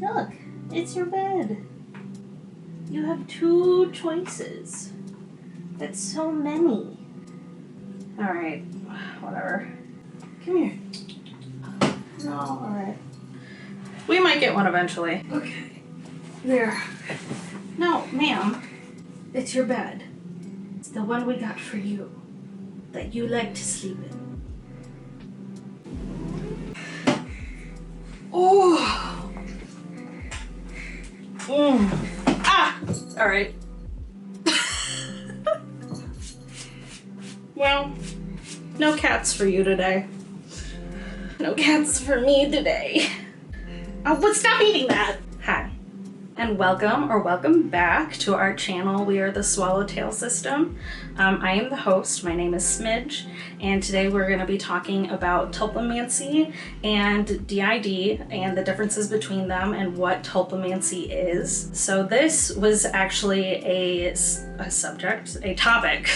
Look, it's your bed. You have 2 choices. That's so many. Alright, whatever. Come here. No, alright. We might get one eventually. Okay. There. No, ma'am. It's your bed. It's the one we got for you. That you like to sleep in. Oh! Ah! Alright. Well, no cats for you today. No cats for me today. Oh, stop eating that! Hi. And welcome back to our channel. We are the Swallowtail System. I am the host. My name is Smidge, and today we're going to be talking about tulpamancy and DID and the differences between them and what tulpamancy is. So this was actually a topic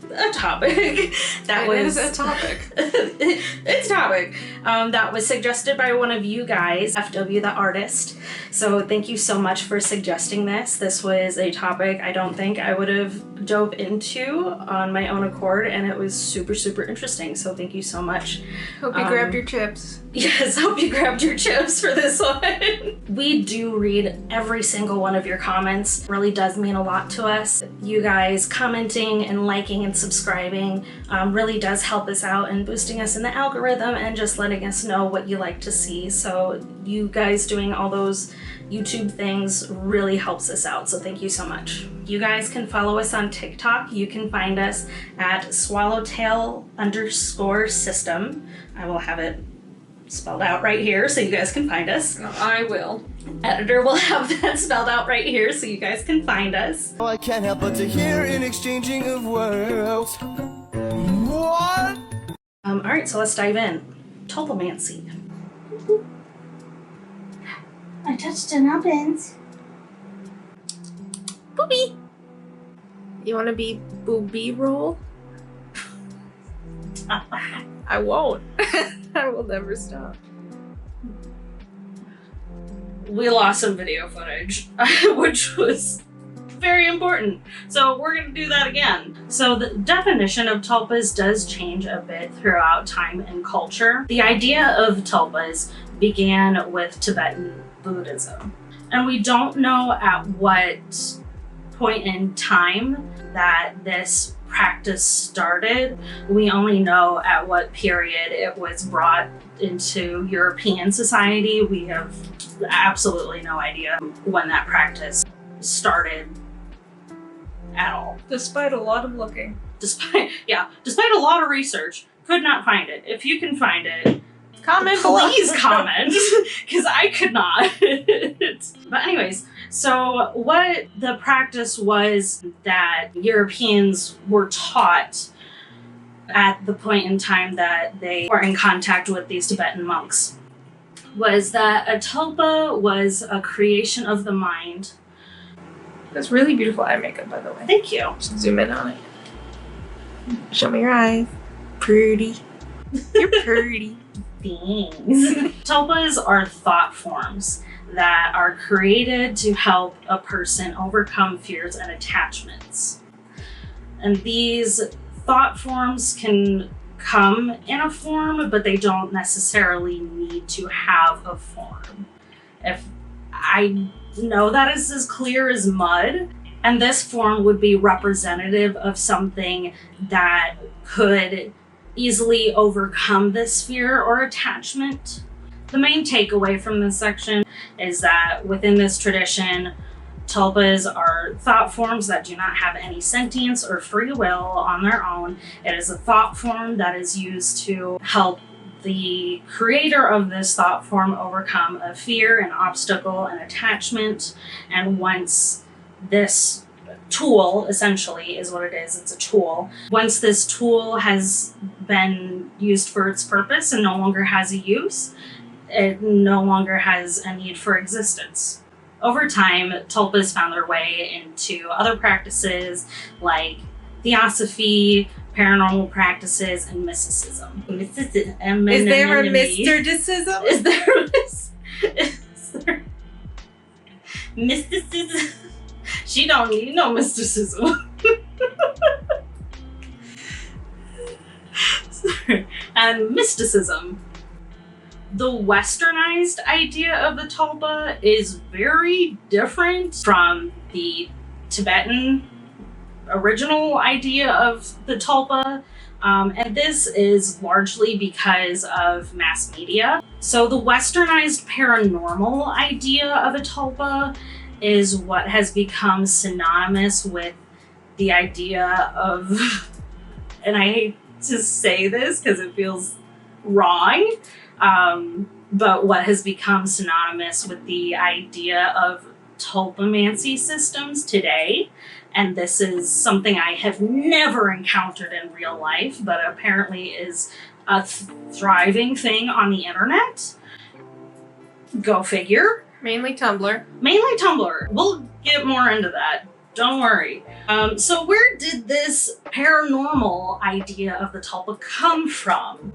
that was a topic. It's a topic that was suggested by one of you guys, FW the artist. So thank you so much for suggesting this. This was a topic I don't think I would have dove into on my own accord, and it was super interesting. So thank you so much. Hope you grabbed your chips. Yes, hope you grabbed your chips for this one. We do read every single one of your comments. It really does mean a lot to us. You guys commenting and liking and subscribing really does help us out and boosting us in the algorithm and just letting us know what you like to see. So you guys doing all those YouTube things really helps us out. So thank you so much. You guys can follow us on TikTok. You can find us at swallowtail_system. I will have it spelled out right here so you guys can find us. Oh, I will. Editor will have that spelled out right here so you guys can find us. I can't help but to hear an exchanging of words. What? All right, so let's dive in. Tulpamancy. I touched the nubbins. Booby! You want to be booby roll? I won't. I will never stop. We lost some video footage, which was very important. So we're going to do that again. So the definition of tulpas does change a bit throughout time and culture. The idea of tulpas began with Tibetan Buddhism. And we don't know at what point in time that this practice started. We only know at what period it was brought into European society. We have absolutely no idea when that practice started at all. Despite a lot of looking. Despite a lot of research, could not find it. If you can find it, Comment please below. comment, because I could not. But anyways, so what the practice was that Europeans were taught at the point in time that they were in contact with these Tibetan monks was that a tulpa was a creation of the mind. That's really beautiful eye makeup, by the way. Thank you. Just zoom in on it. Show me your eyes. Pretty. You're pretty. Things. Tulpas are thought forms that are created to help a person overcome fears and attachments. And these thought forms can come in a form, but they don't necessarily need to have a form. If I know that is as clear as mud, and this form would be representative of something that could easily overcome this fear or attachment. The main takeaway from this section is that within this tradition, tulpas are thought forms that do not have any sentience or free will on their own. It is a thought form that is used to help the creator of this thought form overcome a fear, an obstacle, an attachment. And once this tool, essentially, is what it is. It's a tool. Once this tool has been used for its purpose and no longer has a use, it no longer has a need for existence. Over time, tulpas found their way into other practices like theosophy, paranormal practices, and mysticism. Is there a Mr. Dicism? Is there mysticism. She don't need no mysticism. Sorry. And mysticism. The westernized idea of the tulpa is very different from the Tibetan original idea of the tulpa. And this is largely because of mass media. So the westernized paranormal idea of a tulpa is what has become synonymous with the idea of, and I hate to say this because it feels wrong, but what has become synonymous with the idea of tulpamancy systems today. And this is something I have never encountered in real life, but apparently is a thriving thing on the internet. Go figure. Mainly Tumblr. Mainly Tumblr. We'll get more into that. Don't worry. So where did this paranormal idea of the tulpa come from?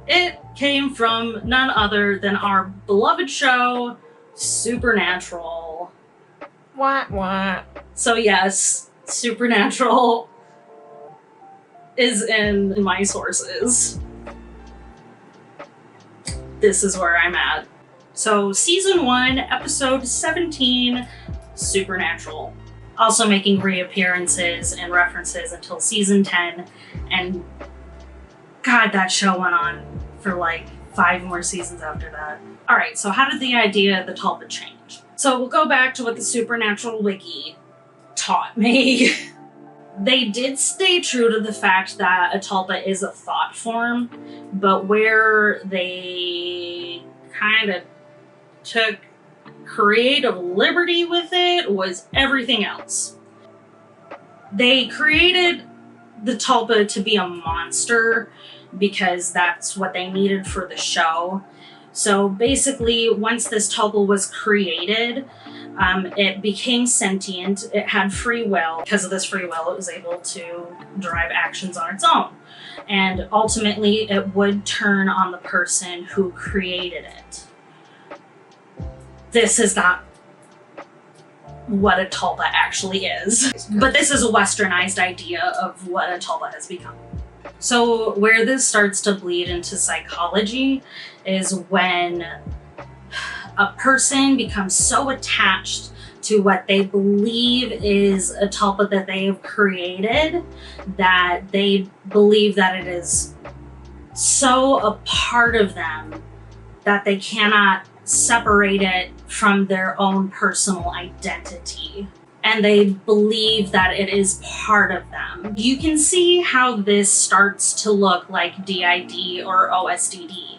It came from none other than our beloved show, Supernatural. What? So yes, Supernatural is in my sources. This is where I'm at. So season 1, episode 17, Supernatural. Also making reappearances and references until season 10. And God, that show went on for like 5 more seasons after that. All right, so how did the idea of the tulpa change? So we'll go back to what the Supernatural Wiki taught me. They did stay true to the fact that a tulpa is a thought form, but where they kind of took creative liberty with it was everything else. They created the tulpa to be a monster because that's what they needed for the show. So basically, once this tulpa was created, it became sentient. It had free will. Because of this free will, it was able to derive actions on its own. And ultimately, it would turn on the person who created it. This is not what a tulpa actually is. But this is a westernized idea of what a tulpa has become. So where this starts to bleed into psychology is when a person becomes so attached to what they believe is a tulpa that they have created that they believe that it is so a part of them that they cannot separate it from their own personal identity. And they believe that it is part of them. You can see how this starts to look like DID or OSDD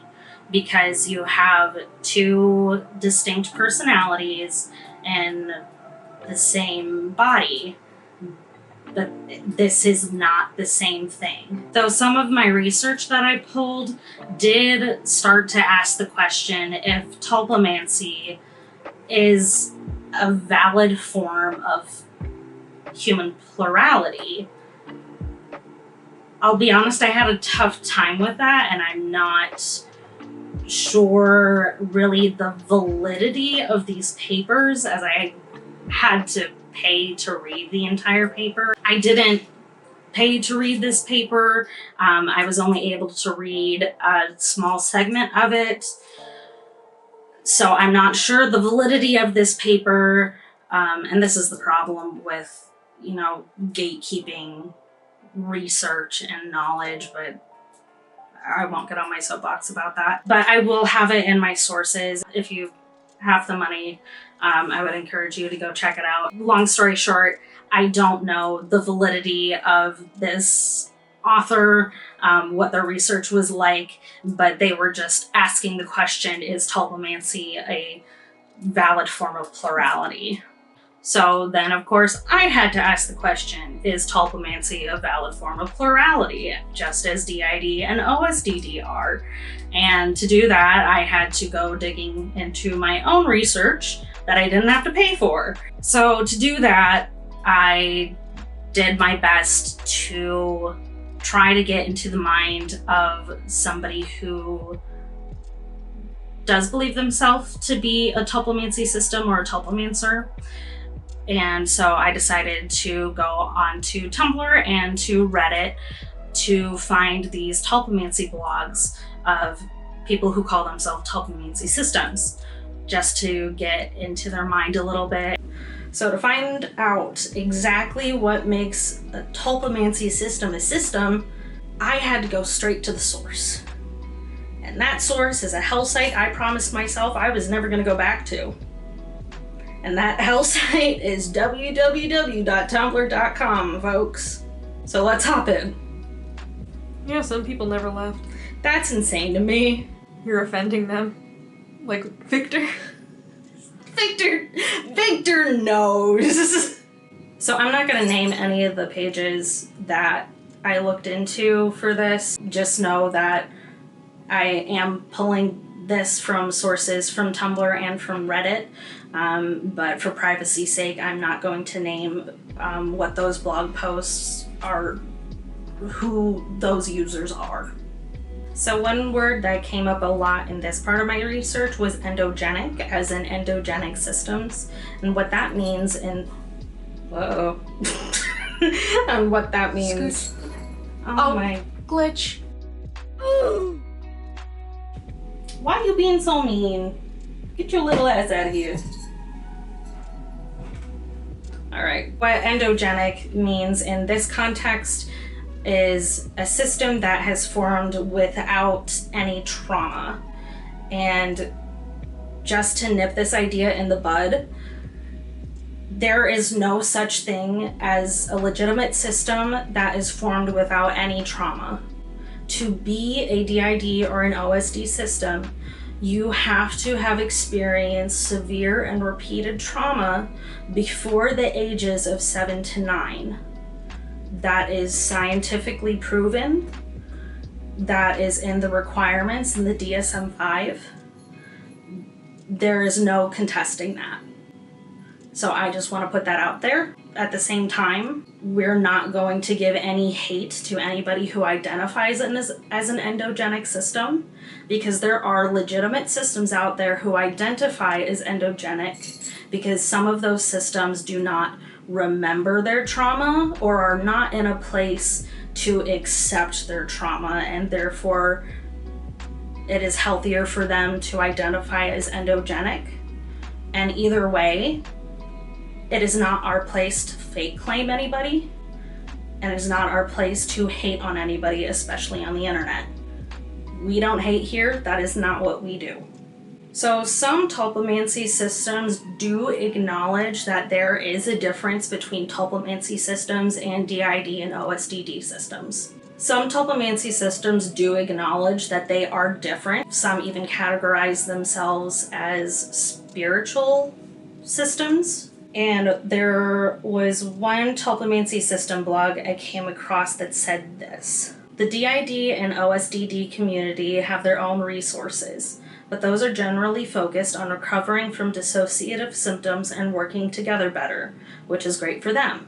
because you have 2 distinct personalities in the same body. But this is not the same thing. Though some of my research that I pulled did start to ask the question if tulpamancy is a valid form of human plurality. I'll be honest, I had a tough time with that, and I'm not sure really the validity of these papers, as I had to pay to read the entire paper. I didn't pay to read this paper. I was only able to read a small segment of it. So I'm not sure the validity of this paper, and this is the problem with, gatekeeping research and knowledge, but I won't get on my soapbox about that. But I will have it in my sources. If you have the money, I would encourage you to go check it out. Long story short, I don't know the validity of this author, what their research was like, but they were just asking the question, is tulpamancy a valid form of plurality? So then, of course, I had to ask the question, is tulpamancy a valid form of plurality, just as DID and OSDD are? And to do that, I had to go digging into my own research that I didn't have to pay for. So to do that, I did my best to try to get into the mind of somebody who does believe themselves to be a tulpamancy system or a tulpamancer. And so I decided to go onto Tumblr and to Reddit to find these tulpamancy blogs of people who call themselves tulpamancy systems, just to get into their mind a little bit. So to find out exactly what makes a tulpamancy system a system, I had to go straight to the source. And that source is a hell site I promised myself I was never going to go back to. And that hell site is www.tumblr.com, folks. So let's hop in. Yeah, some people never left. That's insane to me. You're offending them. Like Victor. Victor knows. So I'm not going to name any of the pages that I looked into for this. Just know that I am pulling this from sources from Tumblr and from Reddit. But for privacy's sake, I'm not going to name what those blog posts are, who those users are. So one word that came up a lot in this part of my research was endogenic, as in endogenic systems, and what that means in... Whoa. And what that means... Oh my... Glitch. Why are you being so mean? Get your little ass out of here. Alright, what endogenic means in this context is a system that has formed without any trauma. And just to nip this idea in the bud, there is no such thing as a legitimate system that is formed without any trauma. To be a DID or an OSD system, you have to have experienced severe and repeated trauma before the ages of 7 to 9. That is scientifically proven. That is in the requirements in the DSM-5. There is no contesting that. So I just want to put that out there. At the same time, we're not going to give any hate to anybody who identifies as an endogenic system, because there are legitimate systems out there who identify as endogenic, because some of those systems do not remember their trauma or are not in a place to accept their trauma, and therefore it is healthier for them to identify as endogenic. And either way, it is not our place to fake claim anybody, and it is not our place to hate on anybody, especially on the internet. We don't hate here. That is not what we do. So some tulpamancy systems do acknowledge that there is a difference between tulpamancy systems and DID and OSDD systems. Some tulpamancy systems do acknowledge that they are different. Some even categorize themselves as spiritual systems. And there was one tulpamancy system blog I came across that said this: the DID and OSDD community have their own resources, but those are generally focused on recovering from dissociative symptoms and working together better, which is great for them.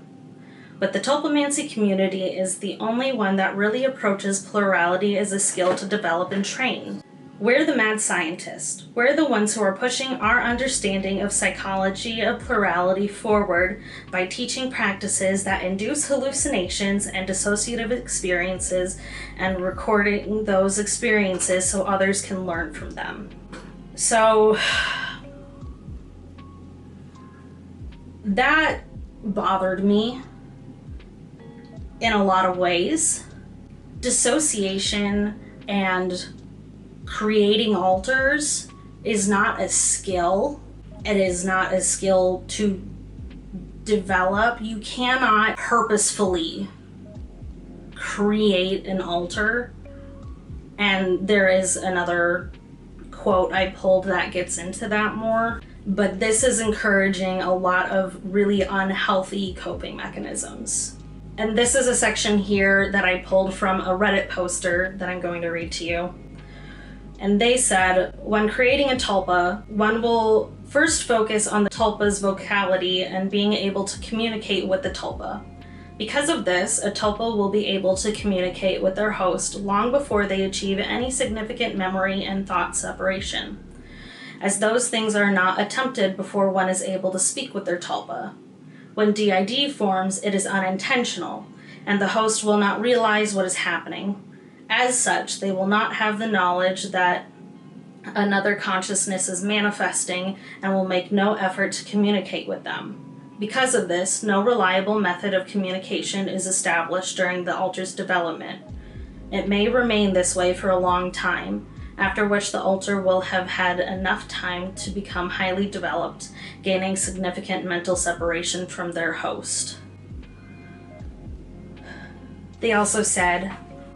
But the tulpamancy community is the only one that really approaches plurality as a skill to develop and train. We're the mad scientists. We're the ones who are pushing our understanding of psychology of plurality forward by teaching practices that induce hallucinations and dissociative experiences and recording those experiences so others can learn from them. So that bothered me in a lot of ways. Dissociation and creating alters is not a skill. It is not a skill to develop. You cannot purposefully create an alter. And there is another quote I pulled that gets into that more. But this is encouraging a lot of really unhealthy coping mechanisms. And this is a section here that I pulled from a Reddit poster that I'm going to read to you. And they said, when creating a tulpa, one will first focus on the tulpa's vocality and being able to communicate with the tulpa. Because of this, a tulpa will be able to communicate with their host long before they achieve any significant memory and thought separation. as those things are not attempted before one is able to speak with their tulpa. When DID forms, it is unintentional, and the host will not realize what is happening. As such, they will not have the knowledge that another consciousness is manifesting and will make no effort to communicate with them. Because of this, no reliable method of communication is established during the alter's development. It may remain this way for a long time, after which the alter will have had enough time to become highly developed, gaining significant mental separation from their host. They also said,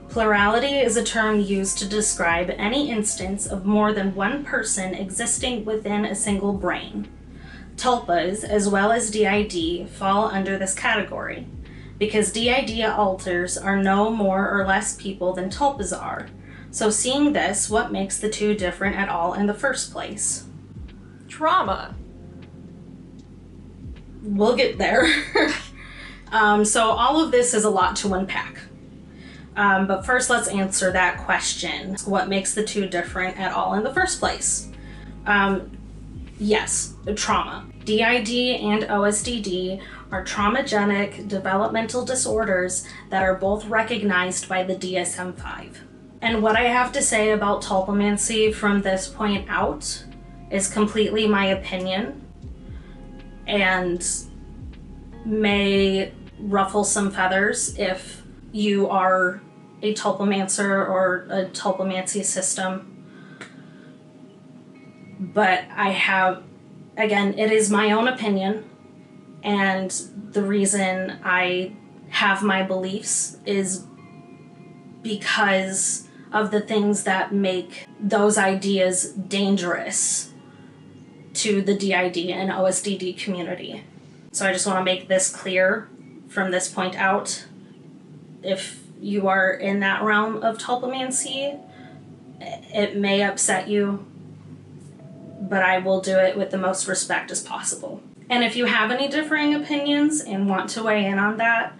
plurality is a term used to describe any instance of more than one person existing within a single brain. Tulpas, as well as DID, fall under this category, because DID alters are no more or less people than tulpas are. So seeing this, what makes the two different at all in the first place? Trauma. We'll get there. So all of this is a lot to unpack. But first let's answer that question. What makes the two different at all in the first place? Yes, trauma. DID and OSDD are traumagenic developmental disorders that are both recognized by the DSM-5. And what I have to say about tulpamancy from this point out is completely my opinion and may ruffle some feathers if you are a tulpamancer or a tulpamancy system. But I have, again, it is my own opinion, and the reason I have my beliefs is because of the things that make those ideas dangerous to the DID and OSDD community. So I just want to make this clear from this point out. If you are in that realm of tulpamancy, it may upset you, but I will do it with the most respect as possible. And if you have any differing opinions and want to weigh in on that,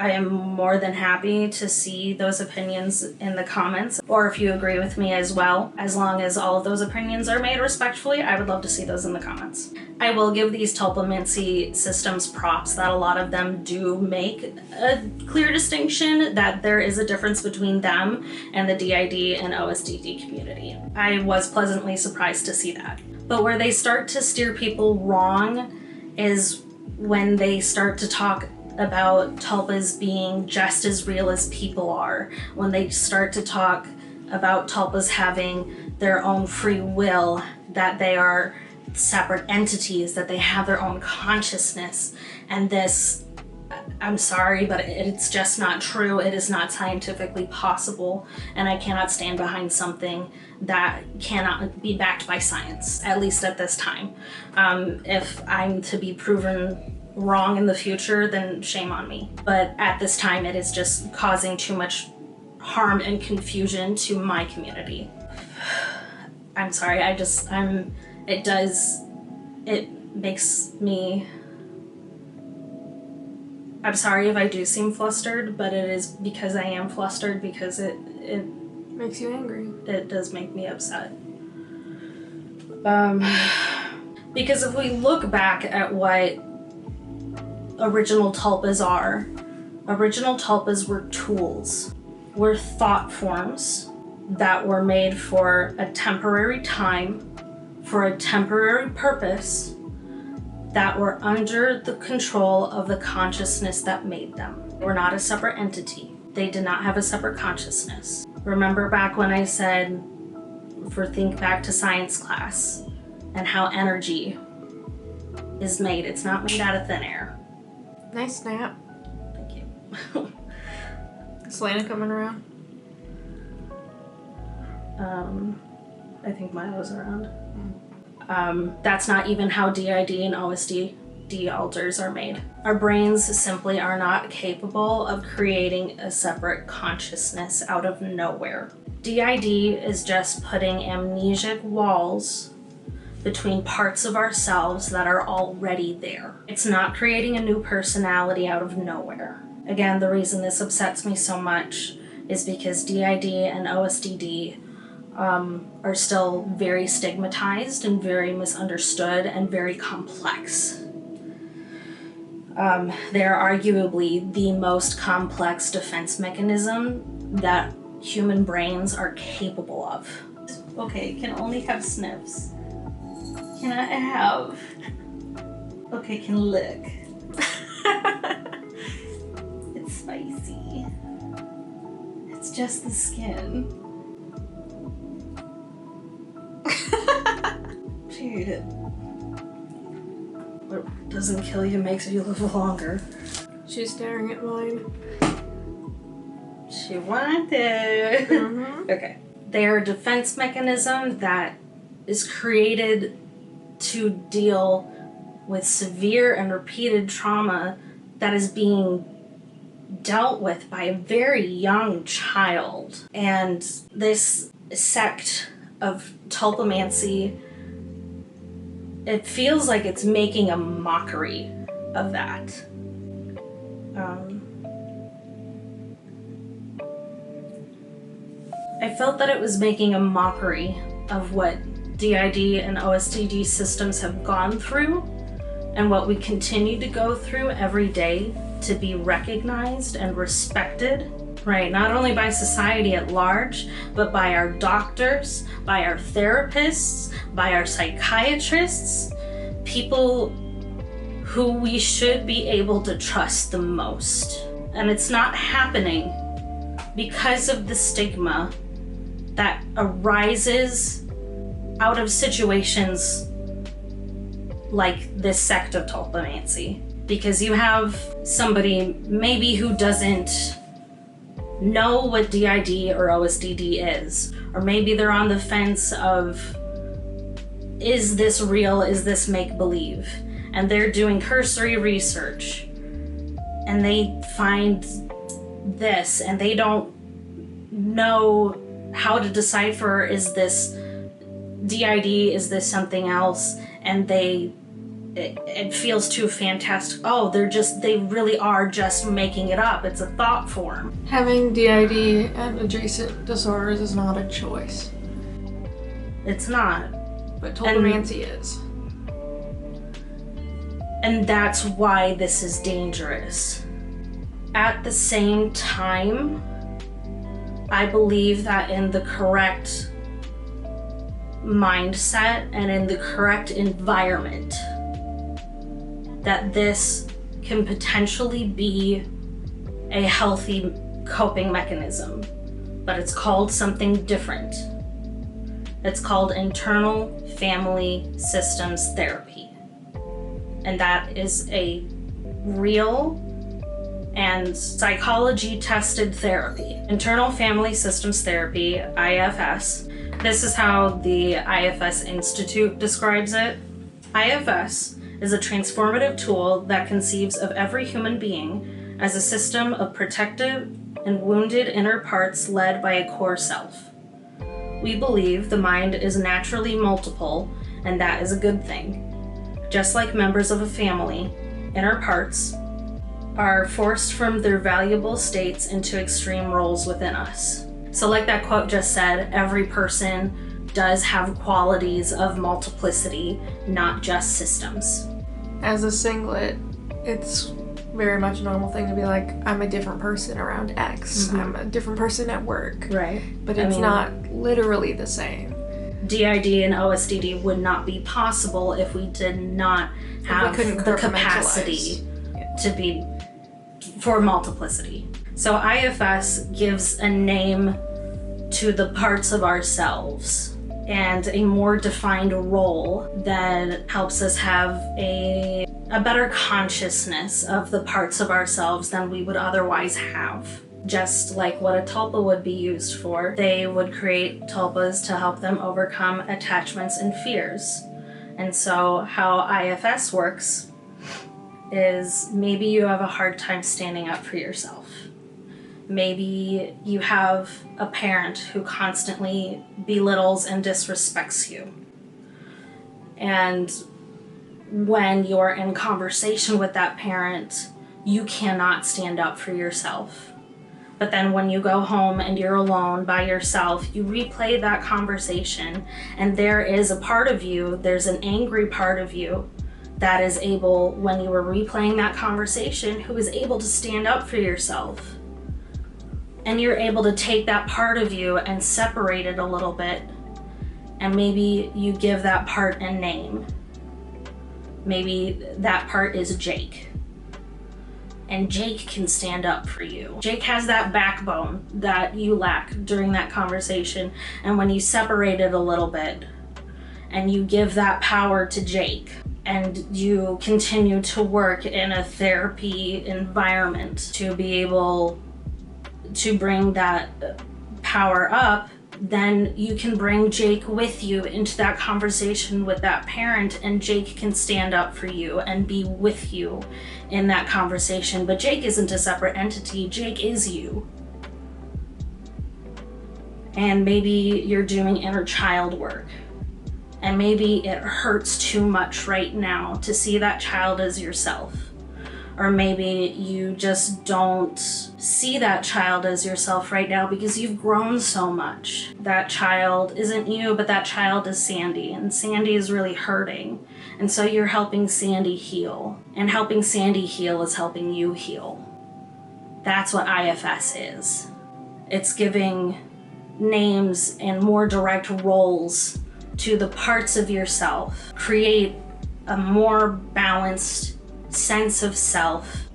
I am more than happy to see those opinions in the comments, or if you agree with me as well. As long as all of those opinions are made respectfully, I would love to see those in the comments. I will give these tulpamancy systems props that a lot of them do make a clear distinction that there is a difference between them and the DID and OSDD community. I was pleasantly surprised to see that. But where they start to steer people wrong is when they start to talk about tulpas being just as real as people are, when they start to talk about tulpas having their own free will, that they are separate entities, that they have their own consciousness, and this, I'm sorry, but it's just not true. It is not scientifically possible, and I cannot stand behind something that cannot be backed by science, at least at this time. If I'm to be proven wrong in the future, then shame on me. But at this time, it is just causing too much harm and confusion to my community. I'm sorry, it makes me, I'm sorry if I do seem flustered, but it is because I am flustered, because it makes you angry. It does make me upset. Because if we look back at what original tulpas are, original tulpas were tools, were thought forms that were made for a temporary time, for a temporary purpose, that were under the control of the consciousness that made them. They were not a separate entity. They did not have a separate consciousness. Remember back when I said, think back to science class and how energy is made. It's not made out of thin air. Nice snap. Thank you. Selena coming around? I think Milo's around. That's not even how DID and OSDD alters are made. Our brains simply are not capable of creating a separate consciousness out of nowhere. DID is just putting amnesic walls between parts of ourselves that are already there. It's not creating a new personality out of nowhere. Again, the reason this upsets me so much is because DID and OSDD are still very stigmatized and very misunderstood and very complex. They're arguably the most complex defense mechanism that human brains are capable of. Okay, can only have sniffs. Can I have? Okay, can lick. It's spicy. It's just the skin. Dude. What doesn't kill you makes you live longer. She's staring at mine. She wanted. Mm-hmm. Okay. They're a defense mechanism that is created to deal with severe and repeated trauma that is being dealt with by a very young child. And this sect of tulpamancy, it feels like it's making a mockery of that. I felt that it was making a mockery of what DID and OSDD systems have gone through and what we continue to go through every day to be recognized and respected, right? Not only by society at large, but by our doctors, by our therapists, by our psychiatrists, people who we should be able to trust the most. And it's not happening because of the stigma that arises out of situations like this sect of tulpamancy. Because you have somebody maybe who doesn't know what DID or OSDD is, or maybe they're on the fence of, is this real, is this make-believe? And they're doing cursory research and they find this and they don't know how to decipher, is this DID, is this something else? And it feels too fantastic. Oh, they really are just making it up. It's a thought form. Having DID and adjacent disorders is not a choice. It's not. But tulpamancy is. And that's why this is dangerous. At the same time, I believe that in the correct mindset and in the correct environment, that this can potentially be a healthy coping mechanism, but it's called something different. It's called internal family systems therapy. And that is a real and psychology tested therapy. Internal family systems therapy, IFS. This is how the IFS Institute describes it. IFS is a transformative tool that conceives of every human being as a system of protective and wounded inner parts led by a core self. We believe the mind is naturally multiple, and that is a good thing. Just like members of a family, inner parts are forced from their valuable states into extreme roles within us. So like that quote just said, every person does have qualities of multiplicity, not just systems. As a singlet, it's very much a normal thing to be like, I'm a different person around X. Mm-hmm. I'm a different person at work. Right. But it's not literally the same. DID and OSDD would not be possible if we did not have the capacity to be for multiplicity. So IFS gives a name to the parts of ourselves and a more defined role that helps us have a better consciousness of the parts of ourselves than we would otherwise have. Just like what a tulpa would be used for, they would create tulpas to help them overcome attachments and fears. And so how IFS works is maybe you have a hard time standing up for yourself. Maybe you have a parent who constantly belittles and disrespects you. And when you're in conversation with that parent, you cannot stand up for yourself. But then when you go home and you're alone by yourself, you replay that conversation, and there is a part of you, there's an angry part of you that is able, when you were replaying that conversation, who is able to stand up for yourself. And you're able to take that part of you and separate it a little bit, and maybe you give that part a name. Maybe that part is Jake. And Jake can stand up for you. Jake has that backbone that you lack during that conversation. And when you separate it a little bit and you give that power to Jake, and you continue to work in a therapy environment to be able to bring that power up, then you can bring Jake with you into that conversation with that parent, and Jake can stand up for you and be with you in that conversation. But Jake isn't a separate entity, Jake is you. And maybe you're doing inner child work, and maybe it hurts too much right now to see that child as yourself. Or maybe you just don't see that child as yourself right now because you've grown so much. That child isn't you, but that child is Sandy, and Sandy is really hurting. And so you're helping Sandy heal. And helping Sandy heal is helping you heal. That's what IFS is. It's giving names and more direct roles to the parts of yourself. Create a more balanced sense of self.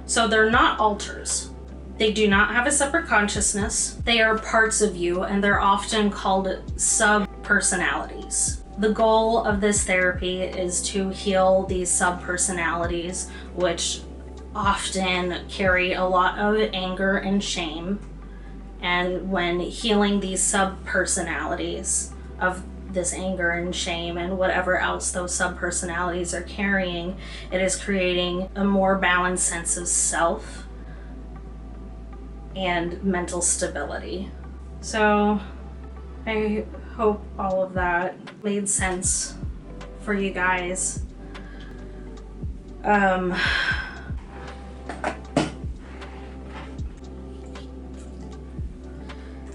So they're not alters. They do not have a separate consciousness. They are parts of you, and they're often called sub-personalities. The goal of this therapy is to heal these sub-personalities, which often carry a lot of anger and shame. And when healing these sub-personalities of this anger and shame and whatever else those sub-personalities are carrying, it is creating a more balanced sense of self and mental stability. So I hope all of that made sense for you guys. I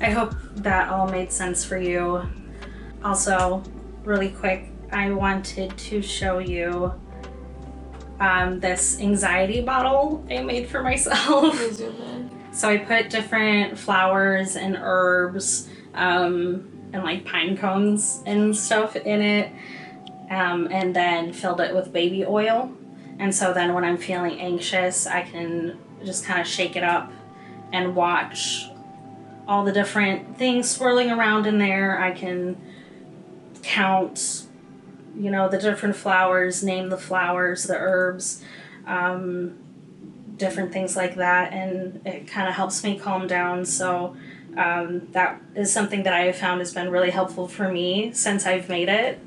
hope that all made sense for you. Also, really quick, I wanted to show you this anxiety bottle I made for myself. So I put different flowers and herbs and like pine cones and stuff in it, and then filled it with baby oil. And so then when I'm feeling anxious, I can just kind of shake it up and watch all the different things swirling around in there. I can count, you know, the different flowers, name the flowers, the herbs, different things like that, and it kind of helps me calm down. So that is something that I have found has been really helpful for me since I've made it,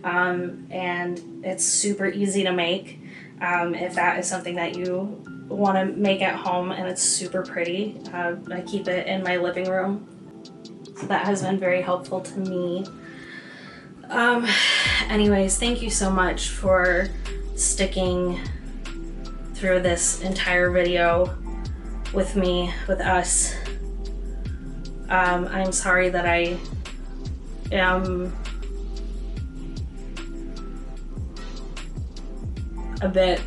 and it's super easy to make. If that is something that you want to make at home, and it's super pretty. I keep it in my living room, so that has been very helpful to me. Anyways, thank you so much for sticking through this entire video with me, with us. I'm sorry that I am a bit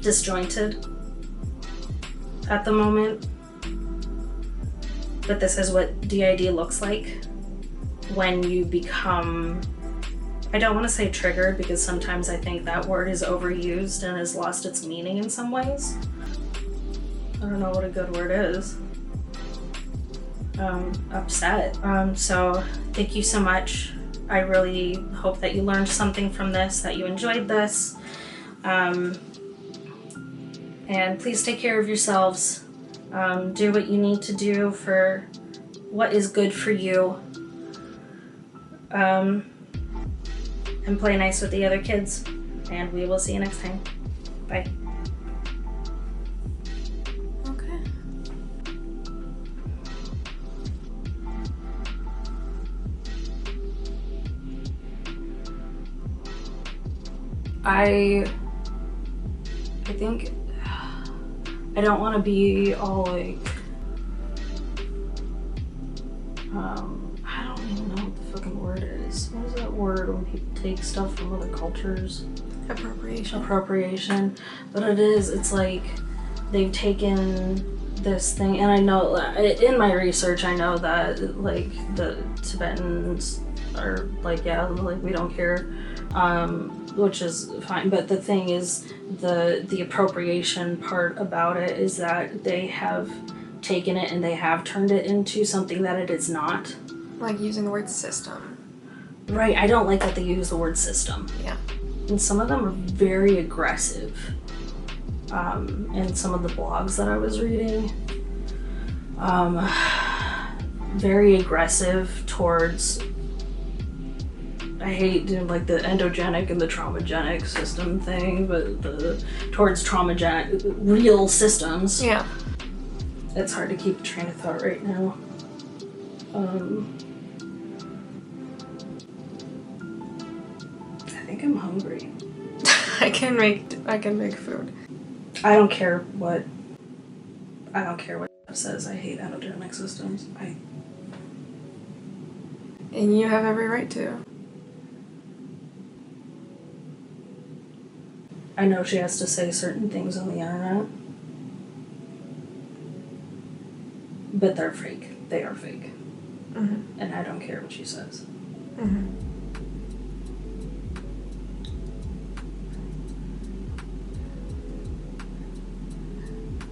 disjointed at the moment, but this is what DID looks like when you become, I don't want to say triggered, because sometimes I think that word is overused and has lost its meaning in some ways. I don't know what a good word is. Upset. So thank you so much. I really hope that you learned something from this, that you enjoyed this. And please take care of yourselves. Do what you need to do for what is good for you. And play nice with the other kids. And we will see you next time. Bye. Okay. I think I don't want to be all like, I don't even know what the fucking word is. What is that word when people take stuff from other cultures? Appropriation. But it's like they've taken this thing, and I know in my research I know that like the Tibetans are like, yeah, like we don't care, which is fine, but the thing is the appropriation part about it is that they have taken it and they have turned it into something that it is not. Like using the word system. Right, I don't like that they use the word system. Yeah. And some of them are very aggressive. In some of the blogs that I was reading, very aggressive towards, I hate doing like the endogenic and the traumagenic system thing, but towards traumagenic, real systems. Yeah. It's hard to keep a train of thought right now. I think I'm hungry. I can make food. I don't care what it says. I hate endogenic systems. And you have every right to. I know she has to say certain things on the internet, but they're fake. They are fake. Mm-hmm. And I don't care what she says. Mm-hmm.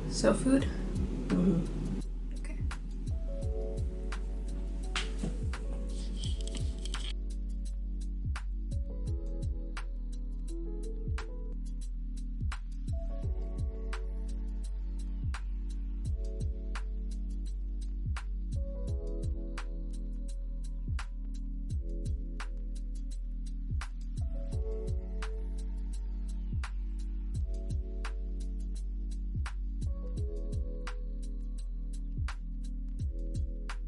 So food?